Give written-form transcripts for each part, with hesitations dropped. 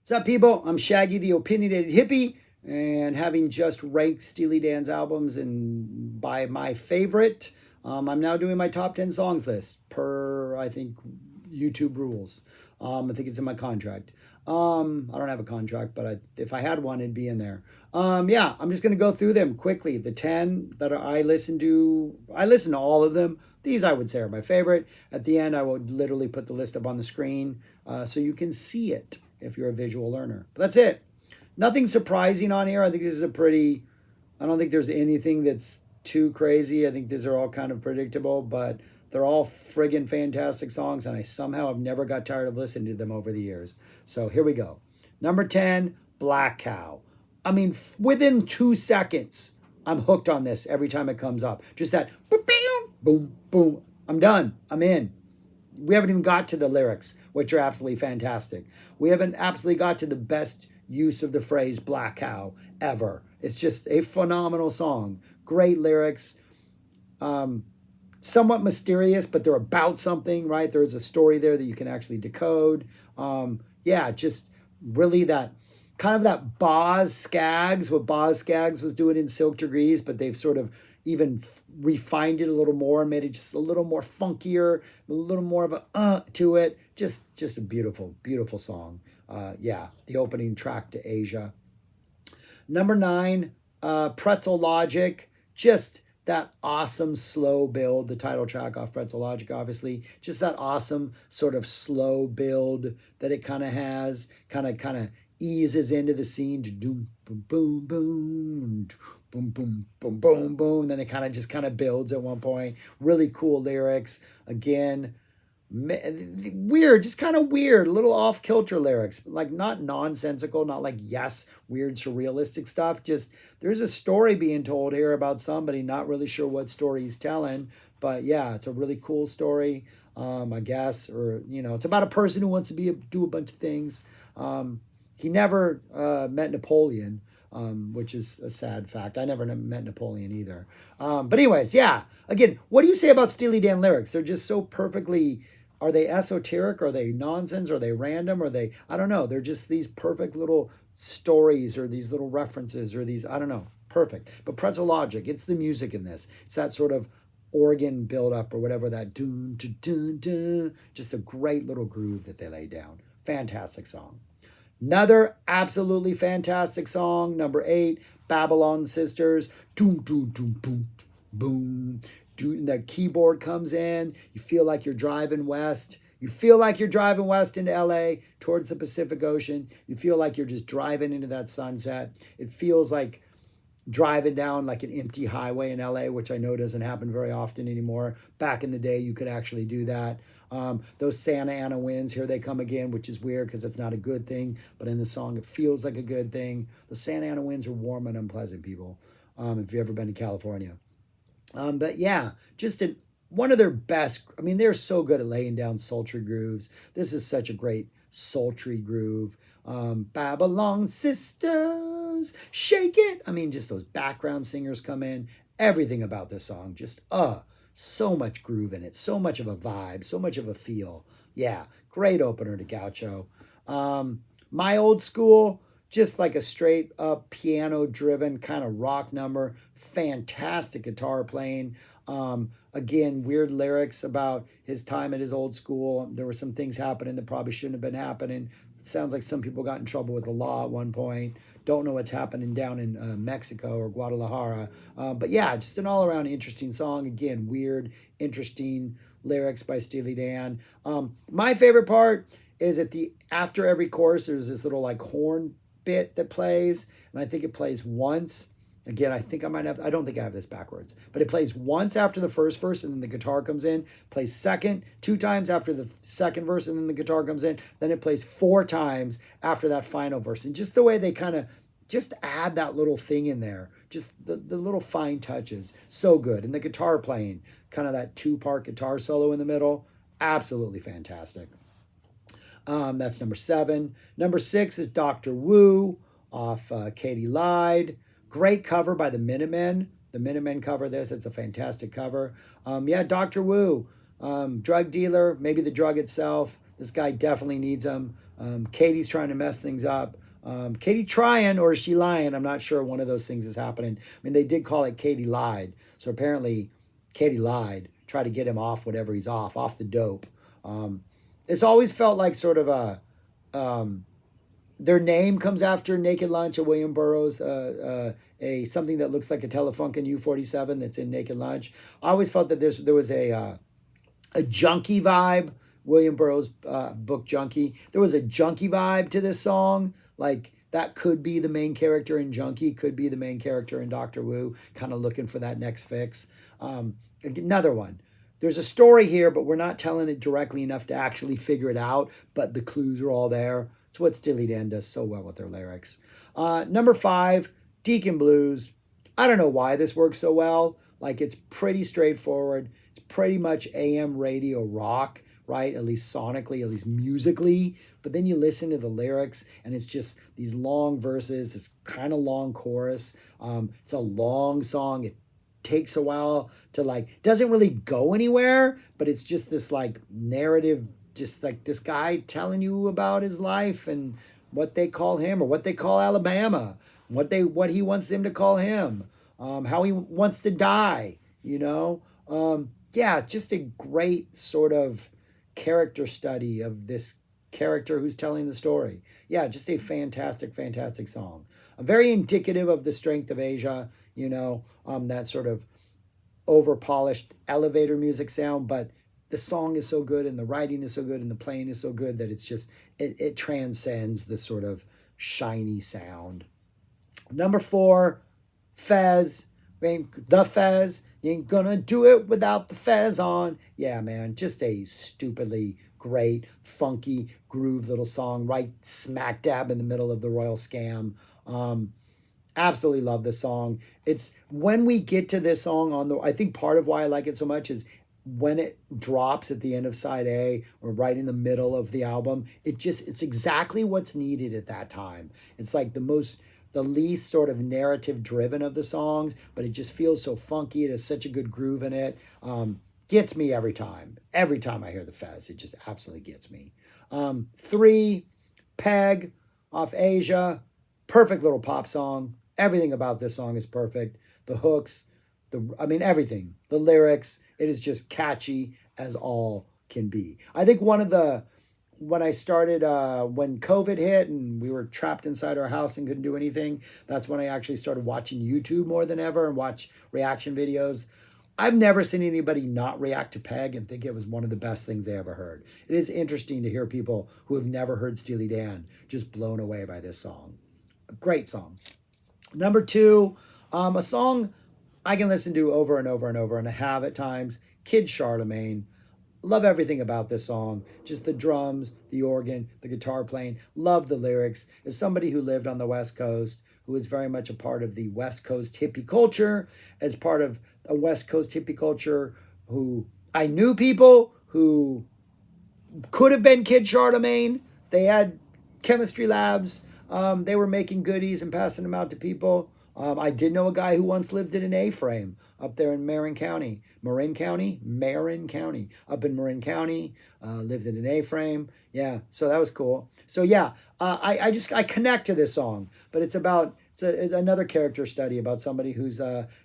What's up, people? I'm Shaggy, the opinionated hippie, and having just ranked Steely Dan's albums and by my favorite, I'm now doing my top 10 songs list per, I think, YouTube rules. I think it's in my contract. I don't have a contract, but if I had one, it'd be in there. Yeah, I'm just going to go through them quickly. The 10 that I listen to all of them. These I would say are my favorite. At the end, I would literally put the list up on the screen so you can see it if you're a visual learner. But that's it. Nothing surprising on here. I think this is I don't think there's anything that's too crazy. I think these are all kind of predictable, but they're all friggin' fantastic songs, and I somehow have never got tired of listening to them over the years. So here we go. Number 10, Black Cow. I mean, within 2 seconds, I'm hooked on this every time it comes up. Just that boom, boom. I'm done. I'm in. We haven't even got to the lyrics, which are absolutely fantastic. We haven't absolutely got to the best use of the phrase black cow ever. It's just a phenomenal song. Great lyrics. Somewhat mysterious, but they're about something, right? There's a story there that you can actually decode. Yeah, just really that kind of that Boz Scaggs, what Boz Scaggs was doing in Silk Degrees, but they've sort of even refined it a little more, made it just a little more funkier, a little more of a to it. Just a beautiful, beautiful song. Yeah, the opening track to Asia. Number 9, Pretzel Logic. Just that awesome slow build, the title track off Pretzel Logic, obviously. Just that awesome sort of slow build that it kind of has, kind of eases into the scene. Boom, boom, boom, boom, boom, boom, boom, boom, boom. Then it kind of builds at one point. Really cool lyrics. Again, weird, just kind of weird, a little off kilter lyrics, like not nonsensical, not like weird surrealistic stuff. Just there's a story being told here about somebody, not really sure what story he's telling, but yeah, it's a really cool story, I guess, or it's about a person who wants to do a bunch of things. He never met Napoleon. Which is a sad fact. I never met Napoleon either. But anyways, yeah. Again, what do you say about Steely Dan lyrics? They're just so perfectly. Are they esoteric? Are they nonsense? Are they random? Are they? I don't know. They're just these perfect little stories or these little references or these. I don't know. Perfect. But Pretzel Logic. It's the music in this. It's that sort of organ build up or whatever that dun dun dun dun. Just a great little groove that they lay down. Fantastic song. Another absolutely fantastic song, number 8, Babylon Sisters. Doom, doom, doom, boom, boom. The keyboard comes in. You feel like you're driving west. You feel like you're driving west into LA towards the Pacific Ocean. You feel like you're just driving into that sunset. It feels like driving down like an empty highway in LA, which I know doesn't happen very often anymore. Back in the day, you could actually do that. Those Santa Ana winds, here they come again, which is weird because it's not a good thing. But in the song, it feels like a good thing. The Santa Ana winds are warm and unpleasant, people, if you've ever been to California. But yeah, one of their best. I mean, they're so good at laying down sultry grooves. This is such a great sultry groove. Babylon Sisters, shake it. I mean, just those background singers come in. Everything about this song, just so much groove in it, so much of a vibe, so much of a feel. Yeah, great opener to Gaucho. My Old School, just like a straight up piano driven kind of rock number. Fantastic guitar playing. Again, weird lyrics about his time at his old school. There were some things happening that probably shouldn't have been happening. It sounds like some people got in trouble with the law at one point. Don't know what's happening down in Mexico or Guadalajara. But yeah, just an all around interesting song. Again, weird, interesting lyrics by Steely Dan. My favorite part is after every chorus, there's this little like horn bit that plays, and I think it plays once. Again, I don't think I have this backwards, but it plays once after the first verse and then the guitar comes in, plays second, 2 times after the second verse and then the guitar comes in, then it plays 4 times after that final verse. And just the way they kind of just add that little thing in there, just the little fine touches, so good. And the guitar playing, kind of that 2-part guitar solo in the middle, absolutely fantastic. That's number 7. Number 6 is Dr. Wu off Katie Lied. Great cover by the Minutemen. The Minutemen cover this. It's a fantastic cover. Yeah, Dr. Wu, drug dealer, maybe the drug itself. This guy definitely needs them. Katie's trying to mess things up. Katie trying, or is she lying? I'm not sure. One of those things is happening. I mean, they did call it Katie lied. So apparently, Katie lied, try to get him off whatever he's off the dope. Um, it's always felt like sort of a um, their name comes after Naked Lunch of William Burroughs, a something that looks like a Telefunken U-47 that's in Naked Lunch. I always felt that there was a junkie vibe. William Burroughs' book Junkie. There was a junkie vibe to this song. Like that could be the main character in Junkie, could be the main character in Doctor Wu, kind of looking for that next fix. Another one. There's a story here, but we're not telling it directly enough to actually figure it out, but the clues are all there. It's what Steely Dan does so well with their lyrics. Number 5, Deacon Blues. I don't know why this works so well. Like it's pretty straightforward. It's pretty much AM radio rock, right? At least sonically, at least musically. But then you listen to the lyrics and it's just these long verses, this kind of long chorus. It's a long song. It takes a while to like, doesn't really go anywhere, but it's just this like narrative, just like this guy telling you about his life and what they call him or what they call Alabama, what he wants them to call him, how he wants to die, you know? Yeah, just a great sort of character study of this character who's telling the story. Yeah, just a fantastic, fantastic song. Very indicative of the strength of Asia, you know, that sort of over polished elevator music sound, but the song is so good and the writing is so good and the playing is so good that it's just, it transcends the sort of shiny sound. Number 4, Fez. The Fez. You ain't gonna do it without the Fez on. Yeah, man, just a stupidly great, funky groove little song right smack dab in the middle of the Royal Scam. Absolutely love this song. It's when we get to this song on the, I think part of why I like it so much is when it drops at the end of side A or right in the middle of the album, it's exactly what's needed at that time. It's like the least sort of narrative driven of the songs, but it just feels so funky. It has such a good groove in it. Gets me every time. Every time I hear the Fez, it just absolutely gets me. 3, Peg off Asia. Perfect little pop song. Everything about this song is perfect. The hooks, everything. The lyrics, it is just catchy as all can be. I think when I started, when COVID hit and we were trapped inside our house and couldn't do anything, that's when I actually started watching YouTube more than ever and watch reaction videos. I've never seen anybody not react to Peg and think it was one of the best things they ever heard. It is interesting to hear people who have never heard Steely Dan just blown away by this song. A great song. Number 2, a song I can listen to over and over and over, and I have at times, Kid Charlemagne. Love everything about this song. Just the drums, the organ, the guitar playing. Love the lyrics. As somebody who lived on the West Coast, who is very much a part of the West Coast hippie culture, as part of a West Coast hippie culture, who I knew people who could have been Kid Charlemagne. They had chemistry labs. They were making goodies and passing them out to people. I did know a guy who once lived in an A-frame up there in Marin County. Up in Marin County. Lived in an A-frame. Yeah, so that was cool. So yeah, I connect to this song, but it's another character study about somebody who's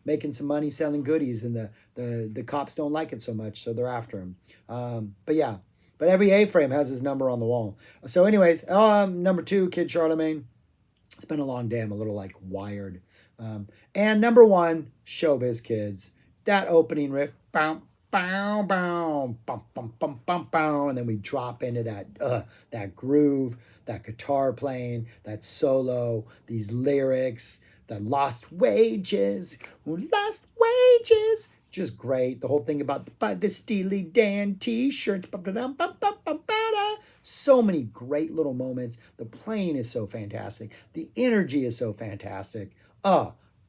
making some money selling goodies, and the cops don't like it so much, so they're after him. But yeah. But every A-frame has his number on the wall. So anyways, number 2, Kid Charlemagne. It's been a long day. I'm a little like wired. And number 1, Showbiz Kids. That opening riff. Bow, bow, bow, bum, bum, bum, bum, bum. And then we drop into that groove, that guitar playing, that solo, these lyrics, the lost wages. Just great. The whole thing about the Steely Dan t-shirts. So many great little moments. The playing is so fantastic. The energy is so fantastic.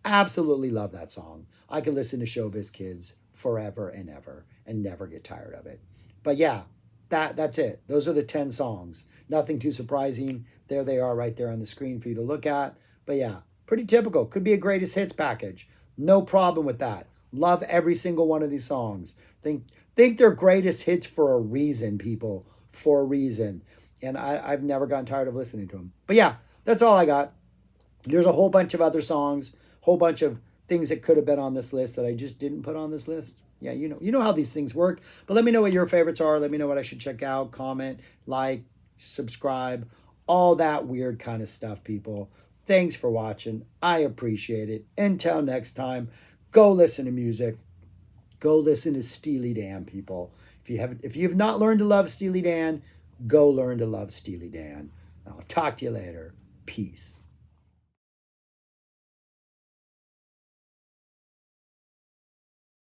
Absolutely love that song. I could listen to Showbiz Kids forever and ever and never get tired of it. But yeah, that's it. Those are the 10 songs. Nothing too surprising. There they are right there on the screen for you to look at. But yeah, pretty typical. Could be a greatest hits package. No problem with that. Love every single one of these songs. Think they're greatest hits for a reason, people. For a reason. And I've never gotten tired of listening to them. But yeah, that's all I got. There's a whole bunch of other songs, whole bunch of things that could have been on this list that I just didn't put on this list. Yeah, you know how these things work. But let me know what your favorites are. Let me know what I should check out, comment, like, subscribe, all that weird kind of stuff, people. Thanks for watching. I appreciate it. Until next time, go listen to music. Go listen to Steely Dan, people. If you have not learned to love Steely Dan, go learn to love Steely Dan. I'll talk to you later. Peace.